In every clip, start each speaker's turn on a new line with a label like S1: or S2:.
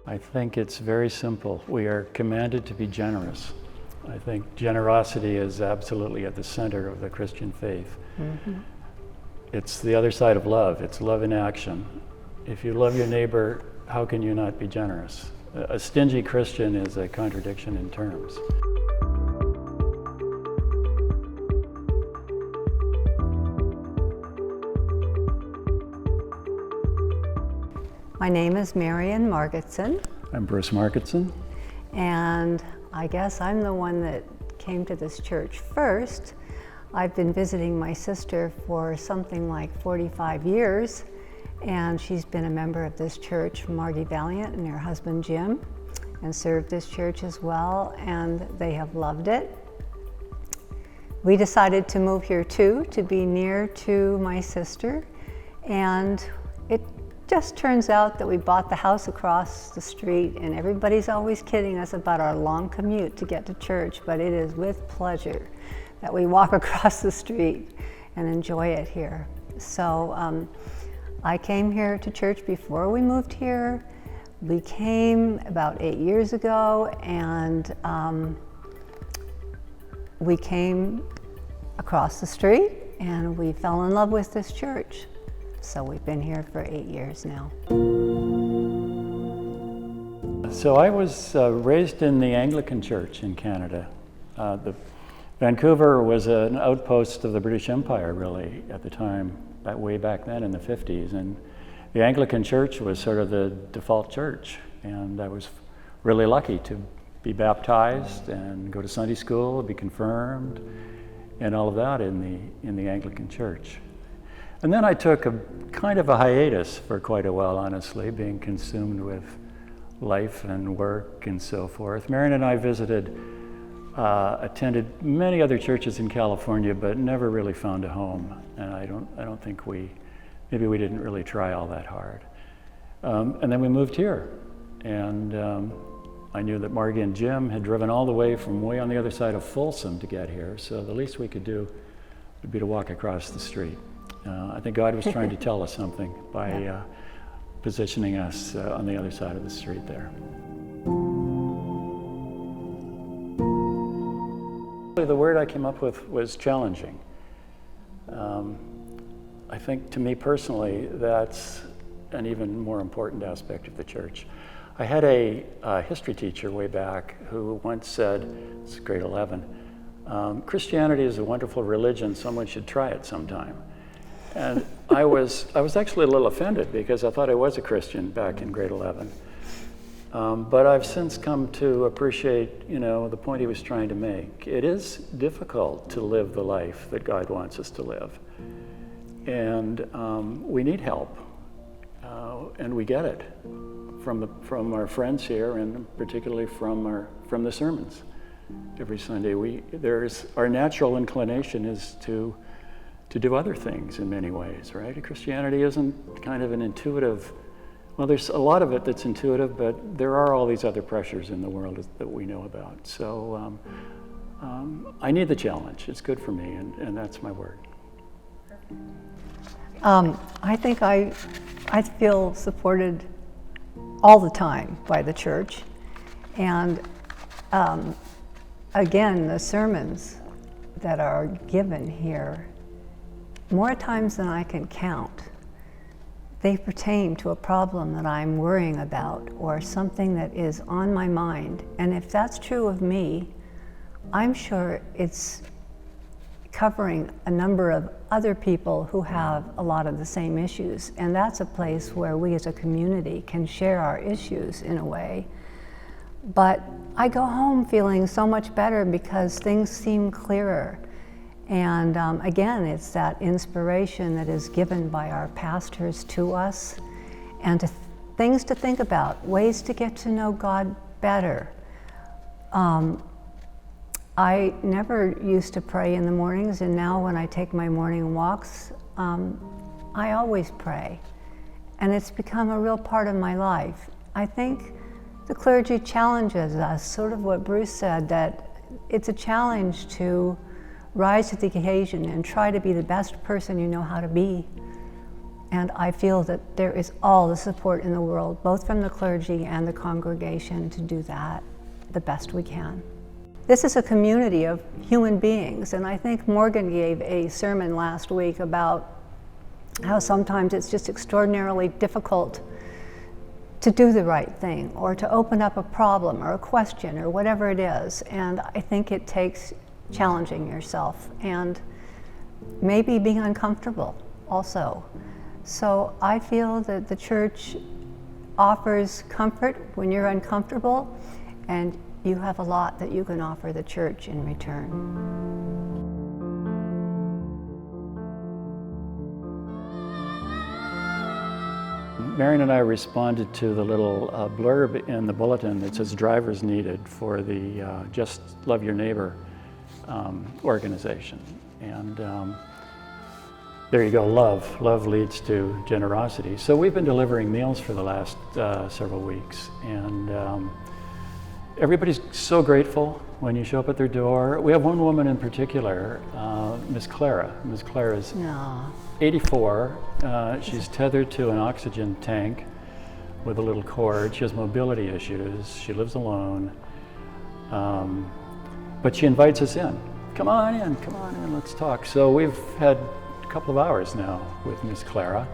S1: I think it's very simple. We are commanded to be generous. I think generosity is absolutely at the center of the Christian faith. Mm-hmm. It's the other side of love. It's love in action. If you love your neighbor, how can you not be generous? A stingy Christian is a contradiction in terms.
S2: My name is Marian Margetson.
S1: I'm Bruce Margetson.
S2: And I guess I'm the one that came to this church first. I've been visiting my sister for something like 45 years, and she's been a member of this church, Margie Valiant and her husband Jim, and served this church as well, and they have loved it. We decided to move here too, to be near to my sister, and it just turns out that we bought the house across the street, and everybody's always kidding us about our long commute to get to church, but it is with pleasure that we walk across the street and enjoy it here. So I came here to church before we moved here. We came about 8 years ago, and we came across the street and we fell in love with this church. So we've been here for 8 years now.
S1: So I was raised in the Anglican Church in Canada. Vancouver was an outpost of the British Empire, really, at the time, way back then in the 50s. And the Anglican Church was sort of the default church. And I was really lucky to be baptized and go to Sunday school, be confirmed, and all of that in the Anglican Church. And then I took a kind of a hiatus for quite a while, honestly, being consumed with life and work and so forth. Marian and I attended many other churches in California, but never really found a home. And I don't think maybe we didn't really try all that hard. And then we moved here. And I knew that Margie and Jim had driven all the way from way on the other side of Folsom to get here. So the least we could do would be to walk across the street. I think God was trying to tell us something by positioning us on the other side of the street there. The word I came up with was challenging. I think to me personally, that's an even more important aspect of the church. I had a history teacher way back who once said, it's grade 11, Christianity is a wonderful religion, someone should try it sometime. And I was actually a little offended because I thought I was a Christian back in grade 11. But I've since come to appreciate, the point he was trying to make. It is difficult to live the life that God wants us to live. And we need help. And we get it from our friends here, and particularly from the sermons every Sunday. Our natural inclination is to do other things in many ways, right? Christianity isn't kind of an intuitive, well, there's a lot of it that's intuitive, but there are all these other pressures in the world that we know about. So I need the challenge. It's good for me, and that's my word.
S2: I think I feel supported all the time by the church. And again, the sermons that are given here, more times than I can count, they pertain to a problem that I'm worrying about or something that is on my mind. And if that's true of me, I'm sure it's covering a number of other people who have a lot of the same issues. And that's a place where we as a community can share our issues in a way. But I go home feeling so much better because things seem clearer. And again, it's that inspiration that is given by our pastors to us, and things to think about, ways to get to know God better. I never used to pray in the mornings, and now when I take my morning walks, I always pray. And it's become a real part of my life. I think the clergy challenges us, sort of what Bruce said, that it's a challenge to rise to the occasion and try to be the best person you know how to be. And I feel that there is all the support in the world, both from the clergy and the congregation, to do that the best we can. This is a community of human beings, and I think Morgan gave a sermon last week about how sometimes it's just extraordinarily difficult to do the right thing, or to open up a problem or a question or whatever it is. And I think it takes challenging yourself and maybe being uncomfortable also. So I feel that the church offers comfort when you're uncomfortable, and you have a lot that you can offer the church in return.
S1: Marian and I responded to the little blurb in the bulletin that says drivers needed for the Just Love Your Neighbor organization. And there you go, love. Love leads to generosity. So we've been delivering meals for the last several weeks, and everybody's so grateful when you show up at their door. We have one woman in particular, Miss Clara. Miss Clara is 84. She's tethered to an oxygen tank with a little cord. She has mobility issues. She lives alone. But she invites us in. Come on in, let's talk. So we've had a couple of hours now with Miss Clara.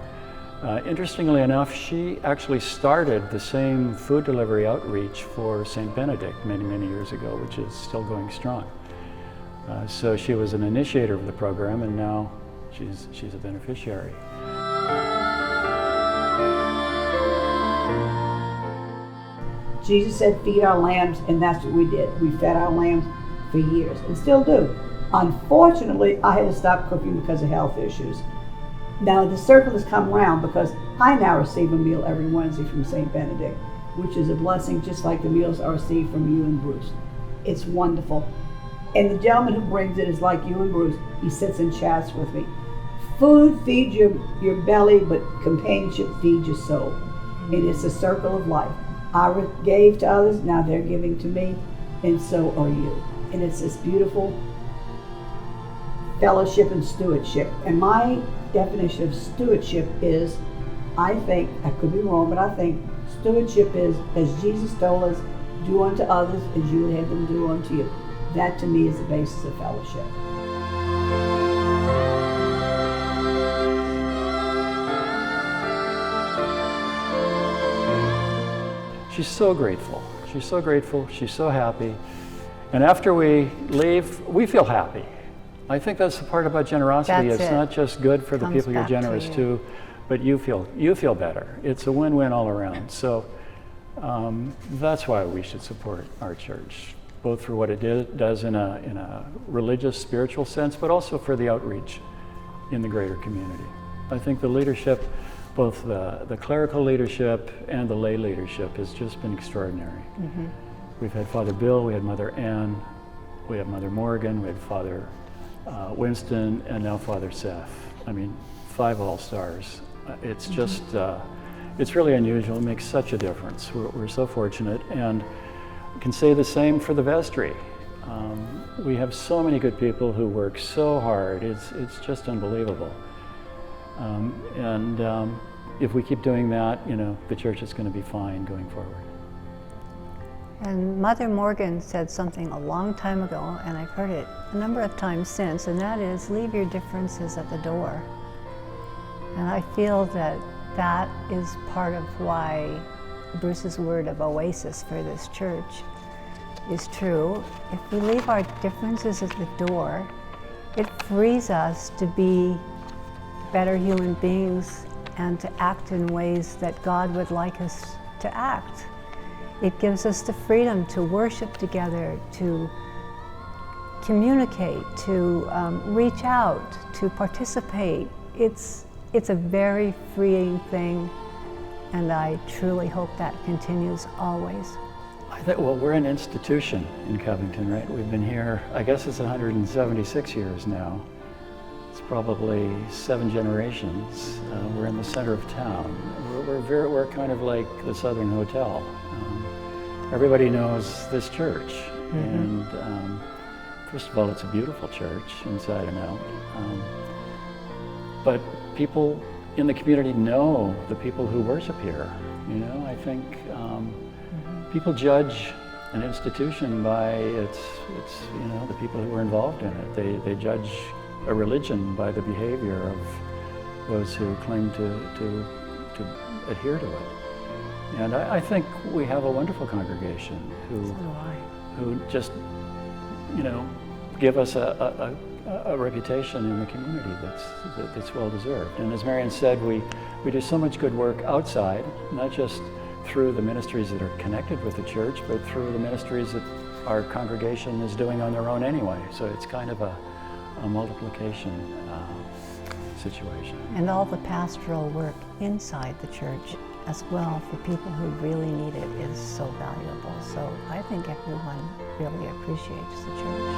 S1: Interestingly enough, she actually started the same food delivery outreach for St. Benedict many, many years ago, which is still going strong. So she was an initiator of the program, and now she's a beneficiary.
S3: Jesus said, feed our lambs, and that's what we did. We fed our lambs for years, and still do. Unfortunately, I had to stop cooking because of health issues. Now the circle has come around because I now receive a meal every Wednesday from St. Benedict, which is a blessing just like the meals I receive from you and Bruce. It's wonderful. And the gentleman who brings it is like you and Bruce. He sits and chats with me. Food feeds your belly, but companionship feeds your soul. And it's a circle of life. I gave to others, now they're giving to me, and so are you. And it's this beautiful fellowship and stewardship. And my definition of stewardship is, I think, I could be wrong, but I think stewardship is, as Jesus told us, do unto others as you would have them do unto you. That to me is the basis of fellowship.
S1: She's so grateful. She's so grateful. She's so happy. And after we leave, we feel happy. I think that's the part about generosity.
S2: That's
S1: it's
S2: it.
S1: not just good for the
S2: Comes
S1: people you're
S2: back to
S1: generous
S2: you.
S1: to, but you feel better. It's a win-win all around. So that's why we should support our church, both for what it does in a religious, spiritual sense, but also for the outreach in the greater community. I think the leadership, both the clerical leadership and the lay leadership, has just been extraordinary. Mm-hmm. We've had Father Bill, we had Mother Ann, we have Mother Morgan, we had Father Winston, and now Father Seth. I mean, 5 all-stars. It's just, it's really unusual. It makes such a difference. We're so fortunate, and I can say the same for the vestry. We have so many good people who work so hard. It's just unbelievable. If we keep doing that, the church is going to be fine going forward.
S2: And Mother Morgan said something a long time ago, and I've heard it a number of times since, and that is, leave your differences at the door. And I feel that that is part of why Bruce's word of oasis for this church is true. If we leave our differences at the door, it frees us to be better human beings and to act in ways that God would like us to act. It gives us the freedom to worship together, to communicate, to reach out, to participate. It's a very freeing thing, and I truly hope that continues always.
S1: I think, well, we're an institution in Covington, right? We've been here, I guess it's 176 years now. It's probably 7 generations. We're in the center of town. We're kind of like the Southern Hotel. Everybody knows this church, and first of all, it's a beautiful church inside and out. But people in the community know the people who worship here. You know, I think people judge an institution by its you know, the people who are involved in it. They judge a religion by the behavior of those who claim to adhere to it. And I think we have a wonderful congregation who just, you know, give us a reputation in the community that's well deserved. And as Marian said, we do so much good work outside, not just through the ministries that are connected with the church, but through the ministries that our congregation is doing on their own anyway. So it's kind of a multiplication situation.
S2: And all the pastoral work inside the church as well for people who really need it is so valuable. So I think everyone really appreciates the church.